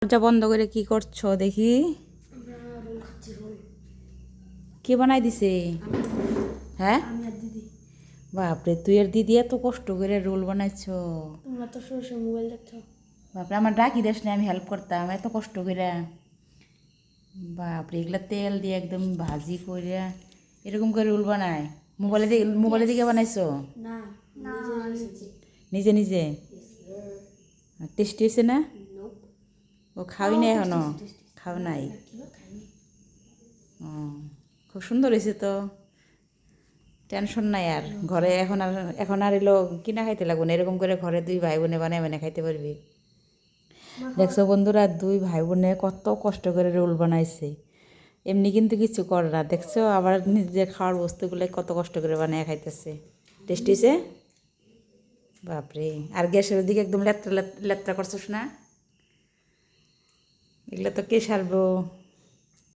দরজা বন্ধ করে কি করছো দেখি? কে বানাই দিছে? হ্যাঁ, বাপরে, তুই আর দিদি এত কষ্ট করে রোল বানাইছো? তোমরা তো সরষে মোবাইল দেখছো। বাপরে, আমার ডাকি দেশ না, আমি হেল্প করতাম এত কষ্ট করে। বাপরে, এগুলা তেল দিয়ে একদম ভাজি করে এরকম করে রোল বানায়? মোবাইলে দিকে বানাইছো? না না নিজে নিজে? টেস্টি হয়েছে না? ও খাওয়াই নাই এখনো? খাও নাই? ও, খুব সুন্দর হয়েছে তো। টেনশন নাই আর ঘরে এখন আর এলো কিনা খাইতে লাগবে না, এরকম করে ঘরে দুই ভাই বোনে বানায় বানায় খাইতে পারবি। দেখছো বন্ধুরা, দুই ভাই বোনে কত কষ্ট করে রোল বানাইছে, এমনি কিন্তু কিছু করে না। দেখছো, আবার নিজের খাওয়ার বস্তুগুলো কত কষ্ট করে বানায় খাইতেছে। টেস্টি হয়েছে? বাপরে, আর গ্যাসের দিকে একদম লেত্রা লেত্রা করছোস না? এগুলো তো কে সারবো?